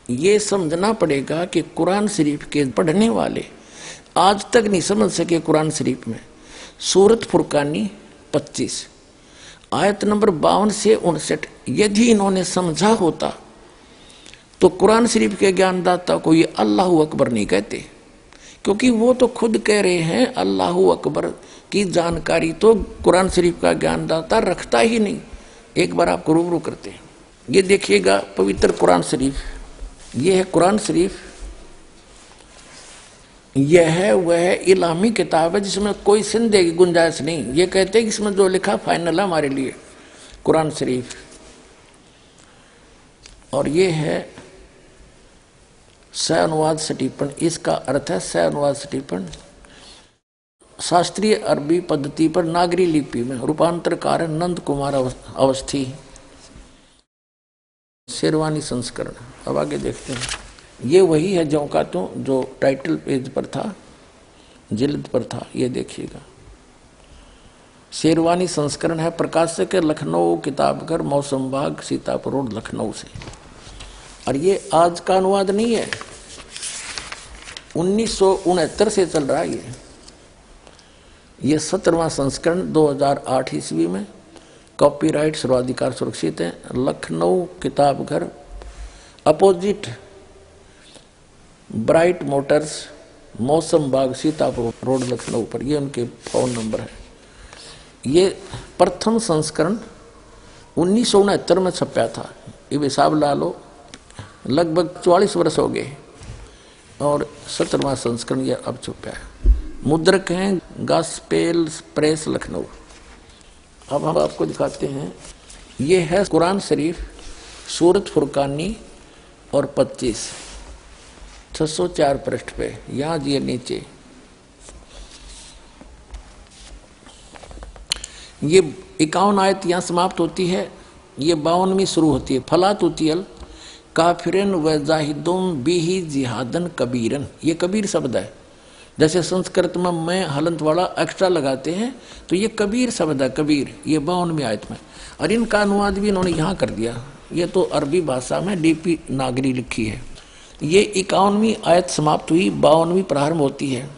ये समझना पड़ेगा कि कुरान शरीफ के पढ़ने वाले आज तक नहीं समझ सके कुरान शरीफ में सूरत फुरकानी 25 आयत नंबर 52 से 59 यदि इन्होंने समझा होता तो कुरान शरीफ के ज्ञानदाता को ये अल्लाहू अकबर नहीं कहते, क्योंकि वो तो खुद कह रहे हैं अल्लाहू अकबर की जानकारी तो कुरान शरीफ का ज्ञानदाता रखता ही नहीं। एक बार आपको रूबरू करते हैं, ये देखिएगा पवित्र कुरान शरीफ, ये है कुरान शरीफ, यह है वह इलामी किताब है जिसमें कोई संदेह की गुंजाइश नहीं। ये कहते हैं कि इसमें जो लिखा फाइनल है हमारे लिए कुरान शरीफ। और ये है सह अनुवाद सटीपन, इसका अर्थ है सह अनुवाद सटीपन शास्त्रीय अरबी पद्धति पर नागरी लिपि में रूपांतरकार है नंद कुमार अवस्थी, शेरवानी संस्करण। अब आगे देखते हैं, ये वही है जो का तो जो टाइटल पेज पर था, जिल्द पर था, ये देखिएगा शेरवानी संस्करण है, प्रकाशक है लखनऊ किताबघर मौसम बाग सीतापुर रोड लखनऊ से। और ये आज का अनुवाद नहीं है, 1969 से चल रहा है ये 17वां संस्करण 2008 ईस्वी में, कॉपीराइट सर्वाधिकार सुरक्षित है। Lucknow Kitabghar opposite bright Motors मौसम बाग सीतापुर रोड लखनऊ पर, ये उनके फोन नंबर है। ये प्रथम संस्करण 1969 में छपा था, ये हिसाब ला लो लगभग 44 वर्ष हो गए। और 17वां संस्करण ये अब छपा है, मुद्रक हैं गॉस्पेल प्रेस लखनऊ। अब हम आपको दिखाते हैं, ये है कुरान शरीफ सूरत फुरकानी और 25 604 पृष्ठ पे, यहाँ ये नीचे ये 51 आयत यहाँ समाप्त होती है, ये 52वीं शुरू होती है। फलातुतियल काफिरन व जाहिदुम बिही जिहादन कबीरन, ये कबीर शब्द है। जैसे संस्कृत में मैं हलंत वाला एक्स्ट्रा लगाते हैं तो ये कबीर शब्द है, कबीर, ये 52वीं आयत में। और इनका अनुवाद भी इन्होंने यहाँ कर दिया, ये तो अरबी भाषा में डीपी नागरी लिखी है। ये 51वीं आयत समाप्त हुई, 52वीं प्रारंभ होती है।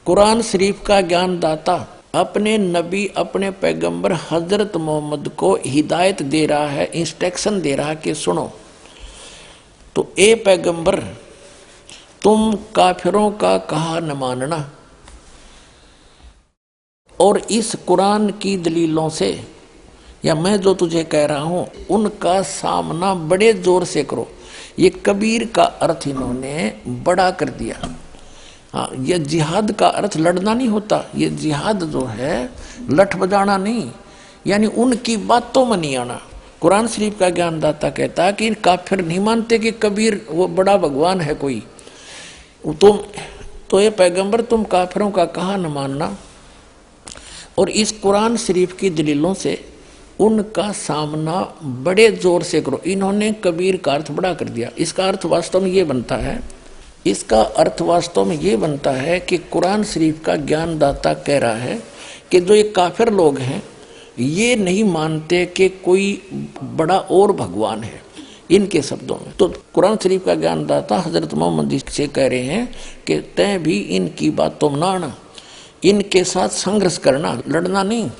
कुरान शरीफ का ज्ञानदाता अपने नबी अपने पैगंबर हजरत मोहम्मद को हिदायत दे रहा है, इंस्ट्रक्शन दे रहा है कि सुनो, तो ए पैगंबर तुम काफिरों का कहा न मानना और इस कुरान की दलीलों से, या मैं जो तुझे कह रहा हूं उनका सामना बड़े जोर से करो। ये कबीर का अर्थ इन्होंने बड़ा कर दिया। हाँ, ये जिहाद का अर्थ लड़ना नहीं होता, ये जिहाद जो है लठ बजाना नहीं, यानी उनकी बातों में नहीं आना। कुरान शरीफ का ज्ञानदाता कहता है कि काफिर नहीं मानते कि कबीर वो बड़ा भगवान है कोई, तुम तो ये पैगंबर तुम काफिरों का कहा न मानना और इस कुरान शरीफ की दलीलों से उनका सामना बड़े जोर से करो। इन्होंने कबीर का अर्थ बड़ा कर दिया। इसका अर्थ वास्तव में ये बनता है, इसका अर्थ वास्तव में ये बनता है कि कुरान शरीफ का ज्ञानदाता कह रहा है कि जो ये काफिर लोग हैं ये नहीं मानते कि कोई बड़ा और भगवान है, इनके शब्दों में। तो कुरान शरीफ का ज्ञानदाता हजरत मोहम्मद से कह रहे हैं कि तय भी इनकी बातों में ना आना, इनके साथ संघर्ष करना, लड़ना नहीं,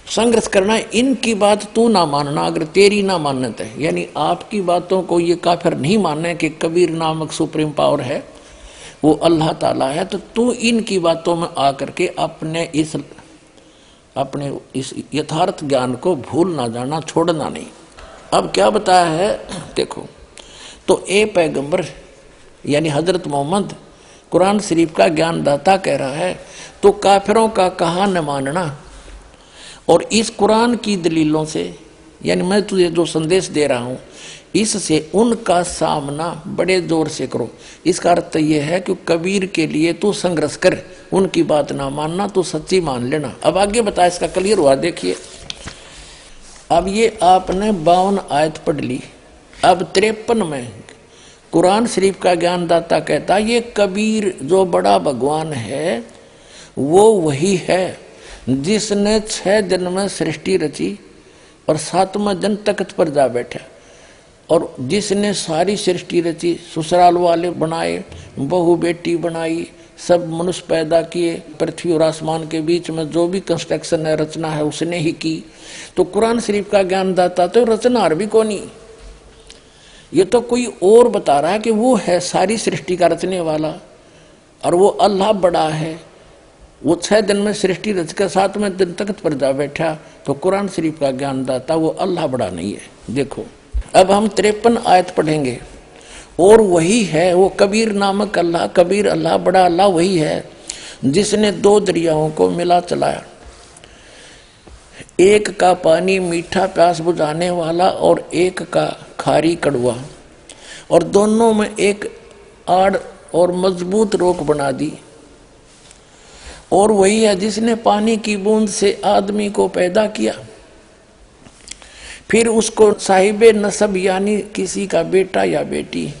संघर्ष करना, इनकी बात तू ना मानना अगर तेरी ना मान्यता है, यानी आपकी बातों को ये काफिर नहीं मानना कि कबीर नामक सुप्रीम पावर है, वो अल्लाह ताला है, तो तू इनकी बातों में आकर के अपने इस यथार्थ ज्ञान को भूल ना जाना, छोड़ना नहीं। अब क्या बताया है देखो, तो ए पैगंबर यानी हजरत मोहम्मद कुरान शरीफ का ज्ञानदाता कह रहा है तो काफिरों का कहा न मानना और इस कुरान की दलीलों से, यानी मैं तुझे जो संदेश दे रहा हूं इससे उनका सामना बड़े जोर से करो। इसका अर्थ यह है कि कबीर के लिए तू संघर्ष कर, उनकी बात ना मानना, तू सच्ची मान लेना। अब आगे बता, इसका क्लियर हुआ देखिए। अब ये आपने 52 आयत पढ़ ली, अब 53 में कुरान शरीफ का ज्ञानदाता कहता ये कबीर जो बड़ा भगवान है वो वही है जिसने 6 दिन में सृष्टि रची और 7वां दिन तख्त पर जा बैठा। और जिसने सारी सृष्टि रची, ससुराल वाले बनाए, बहू बेटी बनाई, सब मनुष्य पैदा किए, पृथ्वी और आसमान के बीच में जो भी कंस्ट्रक्शन है, रचना है, उसने ही की। तो कुरान शरीफ का ज्ञानदाता तो रचनार भी कौन ही, ये तो कोई और बता रहा है कि वो है सारी सृष्टि का रचने वाला, और वो अल्लाह बड़ा है। वो 6 दिन में सृष्टि रच कर 7वें दिन तख्त पर जा बैठा, तो कुरान शरीफ का ज्ञानदाता वो अल्लाह बड़ा नहीं है। देखो अब हम 53 आयत पढ़ेंगे, और वही है वो कबीर नामक अल्लाह, कबीर अल्लाह, बड़ा अल्लाह वही है जिसने 2 दरियाओं को मिला चलाया, एक का पानी मीठा प्यास बुझाने वाला और एक का खारी कड़वा, और दोनों में एक आड़ और मजबूत रोक बना दी। और वही है जिसने पानी की बूंद से आदमी को पैदा किया, फिर उसको साहिबे नसब यानी किसी का बेटा या बेटी,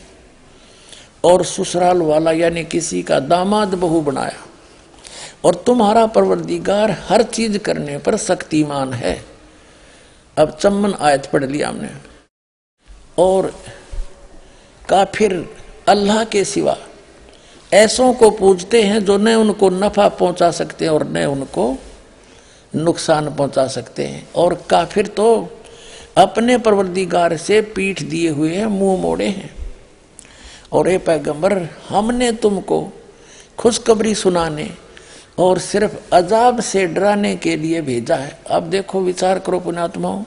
और ससुराल वाला यानी किसी का दामाद बहू बनाया। और तुम्हारा परवरदिगार हर चीज करने पर शक्तिमान है। अब 54 आयत पढ़ लिया हमने। और काफिर अल्लाह के सिवा ऐसों को पूजते हैं जो न उनको नफा पहुंचा सकते हैं और न उनको नुकसान पहुंचा सकते हैं। और काफिर तो अपने परवरदिगार से पीठ दिए हुए हैं, मुंह मोड़े हैं। और ए पैगंबर, हमने तुमको खुशखबरी सुनाने और सिर्फ अजाब से डराने के लिए भेजा है। अब देखो, विचार करो पुण्यात्माओं,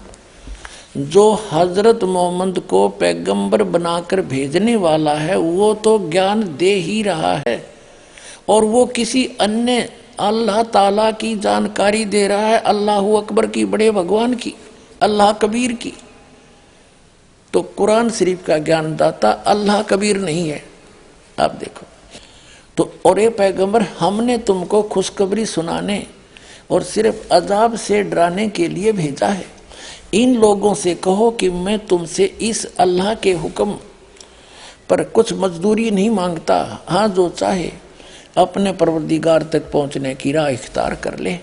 जो हजरत मोहम्मद को पैगंबर बनाकर भेजने वाला है वो तो ज्ञान दे ही रहा है, और वो किसी अन्य अल्लाह ताला की जानकारी दे रहा है, अल्लाह अकबर की, बड़े भगवान की, अल्लाह कबीर की। तो कुरान शरीफ का ज्ञानदाता अल्लाह कबीर नहीं है। आप देखो तो, और ये पैगंबर, हमने तुमको खुशखबरी सुनाने और सिर्फ अजाब से डराने के लिए भेजा है। इन लोगों से कहो कि मैं तुमसे इस अल्लाह के हुक्म पर कुछ मजदूरी नहीं मांगता। हाँ, जो चाहे अपने परवरदिगार तक पहुंचने की राह इख्तियार कर ले।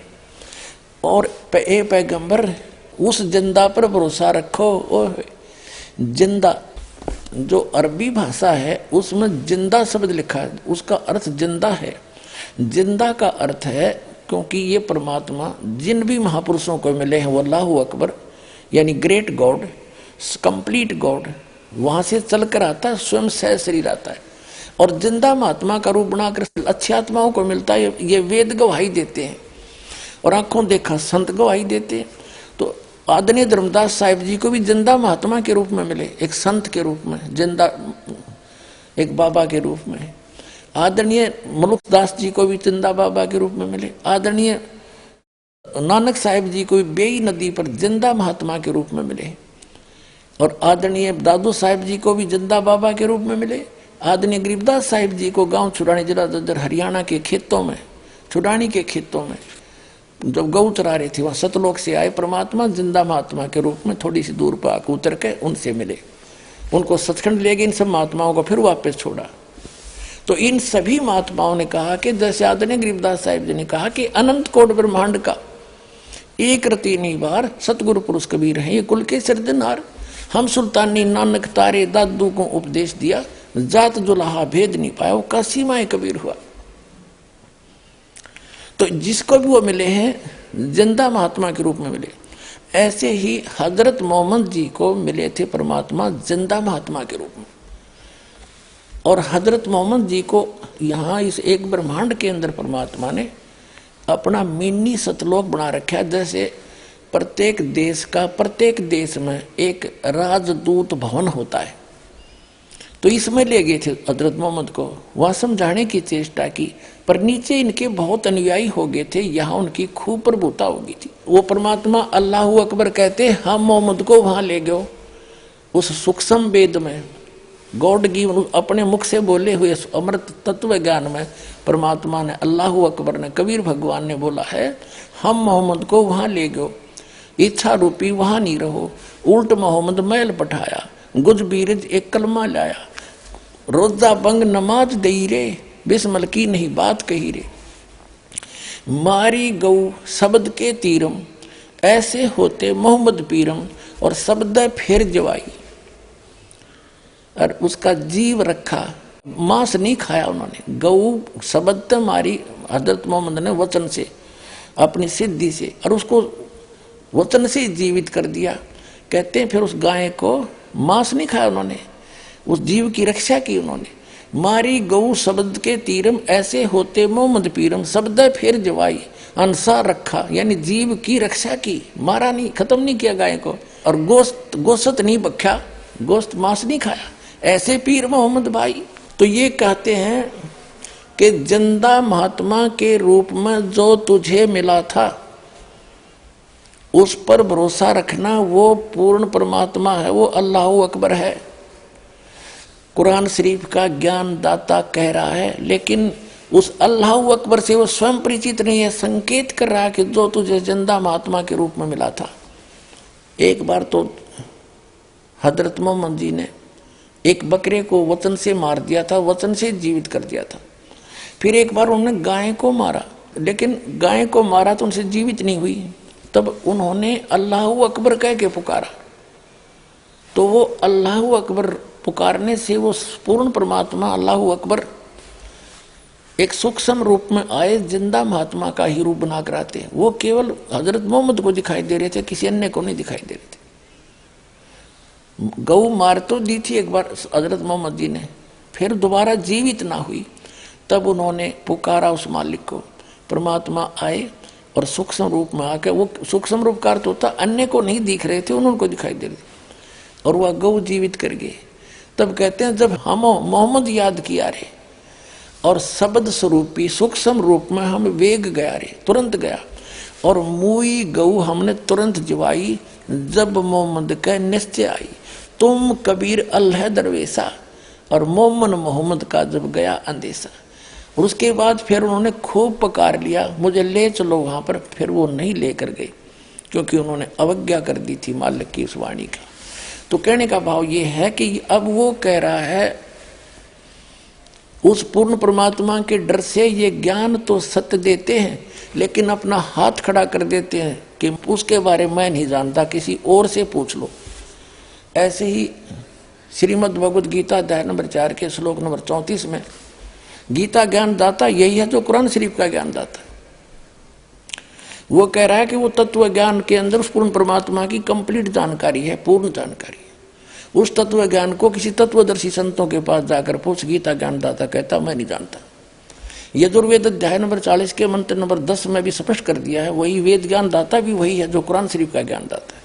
और ए पैगंबर, उस जिंदा पर भरोसा रखो। और जिंदा जो अरबी भाषा है उसमें जिंदा शब्द लिखा है, उसका अर्थ जिंदा है। जिंदा का अर्थ है, क्योंकि ये परमात्मा जिन भी महापुरुषों को मिले हैं वो अल्लाह अकबर यानी ग्रेट गॉड, कंप्लीट गॉड, वहां से चलकर आता है, स्वयं सह शरीर आता है। और जिंदा महात्मा का रूप बनाकर अच्छी आत्माओं को मिलता है। ये वेद गवाही देते हैं और आंखों देखा संत गवाही देते हैं। तो आदरणीय धर्मदास साहिब जी को भी जिंदा महात्मा के रूप में मिले, एक संत के रूप में, जिंदा एक बाबा के रूप में। आदरणीय मनुखदास जी को भी जिंदा बाबा के रूप में मिले। आदरणीय नानक साहिब जी को भी बेई नदी पर जिंदा महात्मा के रूप में मिले। और आदरणीय दादू साहिब जी को भी जिंदा बाबा के रूप में मिले। आदरणीय गरीबदास साहिब जी को गांव छुड़ानी जिला ददर हरियाणा के खेतों में, छुड़ानी के खेतों में जब गऊ चरा रहे थे, वहां सतलोक से आए परमात्मा जिंदा महात्मा के रूप में, थोड़ी सी दूर पर आकर उतर के उनसे मिले, उनको सचखंड ले गए। इन सब महात्माओं को फिर वापस छोड़ा। तो इन सभी महात्माओं ने कहा कि जैसे आदरणीय गरीबदास साहिब जी ने कहा कि अनंत कोट ब्रह्मांड का एक रति निवार सतगुरु पुरुष कबीर है, ये कुल के सिरजनहार। हम सुल्तानी नानक तारे दादू को उपदेश दिया, जात जुलाहा भेद नहीं पाया, वो का सीमाए कबीर हुआ। तो जिसको भी वो मिले हैं जिंदा महात्मा के रूप में मिले, ऐसे ही हजरत मोहम्मद जी को मिले थे परमात्मा जिंदा महात्मा के रूप में। और हजरत मोहम्मद जी को यहाँ इस एक ब्रह्मांड के अंदर परमात्मा ने अपना मिनी सतलोक बना रखा है। जैसे प्रत्येक देश का, प्रत्येक देश में एक राजदूत भवन होता है, तो इसमें ले गए थे हजरत मोहम्मद को, वह समझाने की चेष्टा की, पर नीचे इनके बहुत अनुयायी हो गए थे, यहाँ उनकी खूब प्रभुता हो गई थी। वो परमात्मा अल्लाह अकबर कहते, हम मोहम्मद को वहां ले गए उस सूक्ष्म वेद में, गॉड की अपने मुख से बोले हुए अमृत तत्व ज्ञान में परमात्मा ने, अल्लाह अकबर ने, कबीर भगवान ने बोला है, हम मोहम्मद को वहां ले गए, इच्छा रूपी वहां नहीं रहो। उल्ट मोहम्मद मैल पठाया, गुज बीरज एक कलमा लाया, रोजा बंग नमाज दई रे, बिस्मल की नहीं बात कही रे, मारी गऊ शब्द के तीरम, ऐसे होते मोहम्मद पीरम, और शब्द फिर जवाई। और उसका जीव रखा, मांस नहीं खाया उन्होंने। गऊ शब्द मारी हजरत मोहम्मद ने वचन से, अपनी सिद्धि से, और उसको वचन से जीवित कर दिया। कहते हैं फिर उस गाय को मांस नहीं खाया उन्होंने, उस जीव की रक्षा की उन्होंने। मारी गऊ शब्द के तीरम, ऐसे होते मोहम्मद पीरम, शब्द फिर जवाई अंसा रखा, यानी जीव की रक्षा की, मारा नहीं, खत्म नहीं किया गाय को। और गोश्त नहीं बख्या, गोश्त मांस नहीं खाया, ऐसे पीर मोहम्मद भाई। तो ये कहते हैं कि जिंदा महात्मा के रूप में जो तुझे मिला था उस पर भरोसा रखना, वो पूर्ण परमात्मा है, वो अल्लाह अकबर है। कुरान शरीफ का ज्ञान दाता कह रहा है, लेकिन उस अल्लाह अकबर से वो स्वयं परिचित नहीं है। संकेत कर रहा है कि जो तुझे जिंदा महात्मा के रूप में मिला था। एक बार तो हजरत मोहम्मद जी ने एक बकरे को वचन से मार दिया था, वचन से जीवित कर दिया था। फिर एक बार उन्होंने गाय को मारा, लेकिन गाय को मारा तो उनसे जीवित नहीं हुई। तब उन्होंने अल्लाह अकबर कह के पुकारा, तो वो अल्लाह अकबर पुकारने से वो पूर्ण परमात्मा अल्लाह अकबर एक सूक्ष्म रूप में आए, जिंदा महात्मा का ही रूप बनाकर आते। वो केवल हजरत मोहम्मद को दिखाई दे रहे थे, किसी अन्य को नहीं दिखाई दे रहे थे। गऊ मार तो दी थी एक बार हजरत मोहम्मद जी ने, फिर दोबारा जीवित ना हुई। तब उन्होंने पुकारा उस मालिक को, परमात्मा आए और सूक्ष्म रूप में आकर, वो सूक्ष्म रूप का अर्थ होता अन्य को नहीं दिख रहे थे, उन्होंने दिखाई दे रहे थे, और वह गऊ जीवित कर गए। तब कहते हैं जब हम मोहम्मद याद किया रे और शब्द स्वरूपी सूक्ष्म रूप में हम वेग गया रे, तुरंत गया, और मुई गऊ हमने तुरंत जिवाई, जब मोहम्मद का निश्चय आई, तुम कबीर अल्लाह दरवेशा, और मोहम्मद का जब गया अंदेशा। और उसके बाद फिर उन्होंने खूब पुकार लिया, मुझे ले चलो वहां पर। फिर वो नहीं लेकर गए, क्योंकि उन्होंने अवज्ञा कर दी थी मालिक की उस वाणी का। तो कहने का भाव ये है कि अब वो कह रहा है उस पूर्ण परमात्मा के डर से ये ज्ञान तो सत्य देते हैं, लेकिन अपना हाथ खड़ा कर देते हैं कि उसके बारे में मैं नहीं जानता, किसी और से पूछ लो। ऐसे ही श्रीमद् भगवद गीता अध्याय नंबर 4 के श्लोक नंबर 34 में गीता ज्ञान दाता यही है जो कुरान शरीफ का ज्ञान दाता है। वो कह रहा है कि वो तत्व ज्ञान के अंदर उस पूर्ण परमात्मा की कंप्लीट जानकारी है, पूर्ण जानकारी है। उस तत्व ज्ञान को किसी तत्वदर्शी संतों के पास जाकर पूछ, गीता ज्ञान दाता कहता मैं नहीं जानता। यजुर्वेद अध्याय नंबर 40 के मंत्र नंबर 10 में भी स्पष्ट कर दिया है, वही वेद ज्ञान दाता भी वही है जो कुरान शरीफ का ज्ञान दाता है।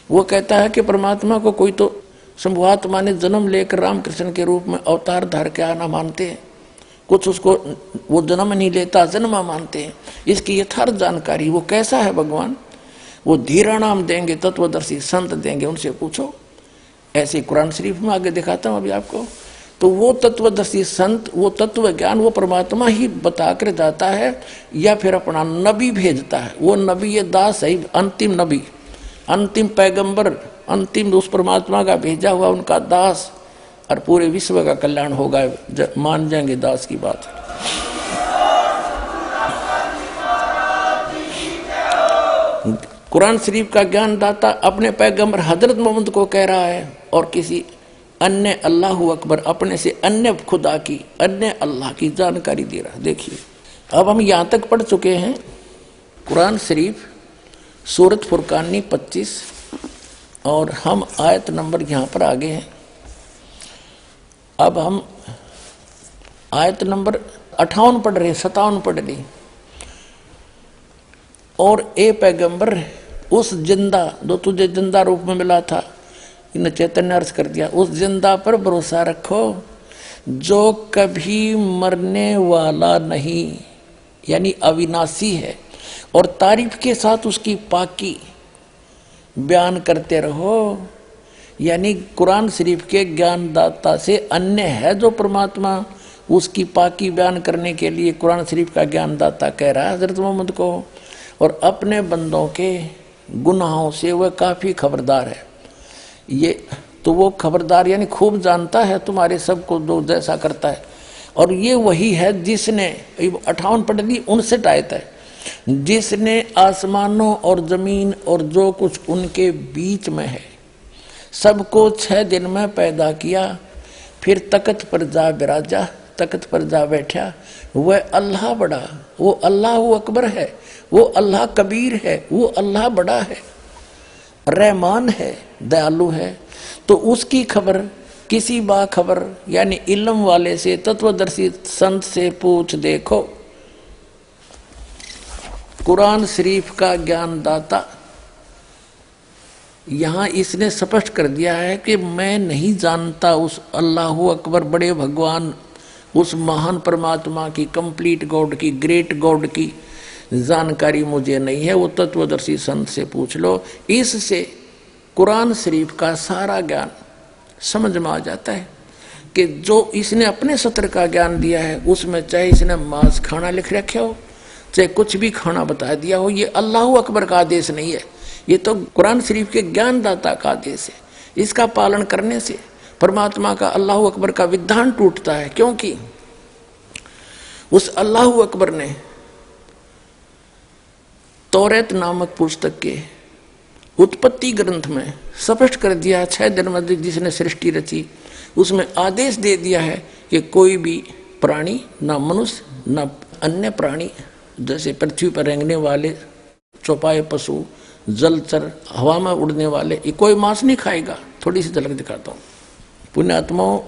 वो कहता है कि परमात्मा को कोई तो शंभुआत्मा ने जन्म लेकर रामकृष्ण के रूप में अवतार धार के आना मानते हैं, कुछ उसको वो जन्म नहीं लेता जन्मा मानते हैं। इसकी यथार्थ जानकारी वो कैसा है भगवान, वो धीरा नाम देंगे, तत्वदर्शी संत देंगे, उनसे पूछो। ऐसे कुरान शरीफ में आगे दिखाता हूं अभी आपको। तो वो तत्वदर्शी संत, वो तत्व ज्ञान वो परमात्मा ही बताकर जाता है, या फिर अपना नबी भेजता है। वो नबी ये दास है, अंतिम नबी, अंतिम पैगंबर, अंतिम उस परमात्मा का भेजा हुआ उनका दास, और पूरे विश्व का कल्याण होगा, मान जाएंगे दास की बात। कुरान शरीफ का ज्ञान दाता अपने पैगंबर हजरत मोहम्मद को कह रहा है, और किसी अन्य अल्लाह अकबर अपने से अन्य खुदा की, अन्य अल्लाह की जानकारी दे रहा है। देखिए अब हम यहाँ तक पढ़ चुके हैं कुरान शरीफ सूरत फुरकानी 25, और हम आयत नंबर यहाँ पर आगे हैं। अब हम आयत नंबर 58 पढ़ रहे, 57 पढ़ रहे। और ए पैगंबर उस जिंदा जो तुझे जिंदा रूप में मिला था, इन चैतन्य अर्थ कर दिया, उस जिंदा पर भरोसा रखो जो कभी मरने वाला नहीं, यानी अविनाशी है, और तारीफ के साथ उसकी पाकी बयान करते रहो। यानी कुरान शरीफ के ज्ञानदाता से अन्य है जो परमात्मा, उसकी पाकी बयान करने के लिए कुरान शरीफ का ज्ञानदाता कह रहा है हजरत मोहम्मद को, और अपने बंदों के गुनाहों से वह काफ़ी खबरदार है। ये तो वो खबरदार यानी खूब जानता है तुम्हारे सबको जो जैसा करता है। और ये वही है जिसने 58 पढ़ ली, 59 आयत है, जिसने आसमानों और जमीन और जो कुछ उनके बीच में है सबको 6 दिन में पैदा किया, फिर तख्त पर जा बिराजा, तख्त पर जा बैठा। वह अल्लाह बड़ा, वो अल्लाह अकबर है, वो अल्लाह कबीर है, वो अल्लाह बड़ा है, रहमान है, दयालु है। तो उसकी खबर किसी बाखबर यानी इल्म वाले से, तत्वदर्शी संत से पूछ देखो। कुरान शरीफ का ज्ञान दाता यहां इसने स्पष्ट कर दिया है कि मैं नहीं जानता उस अल्लाह अकबर बड़े भगवान, उस महान परमात्मा की, कंप्लीट गॉड की, ग्रेट गॉड की जानकारी मुझे नहीं है। वो तत्वदर्शी संत से पूछ लो। इससे कुरान शरीफ का सारा ज्ञान समझ में आ जाता है कि जो इसने अपने सत्र का ज्ञान दिया है उसमें चाहे इसने मांस खाना लिख रखे हो, चाहे कुछ भी खाना बता दिया हो, ये अल्लाह अकबर का आदेश नहीं है, ये तो कुरान शरीफ के ज्ञानदाता का आदेश है। इसका पालन करने से परमात्मा का, अल्लाह अकबर का विधान टूटता है, क्योंकि उस अल्लाह अकबर ने तौरेत नामक पुस्तक के उत्पत्ति ग्रंथ में स्पष्ट कर दिया, 6 दिन में जिसने सृष्टि रची उसमें आदेश दे दिया है कि कोई भी प्राणी, ना मनुष्य ना अन्य प्राणी, जैसे पृथ्वी पर रेंगने वाले चौपाए पशु, जलचर, हवा में उड़ने वाले, ये कोई मांस नहीं खाएगा। थोड़ी सी झलक दिखाता हूँ। पुण्यात्माओं,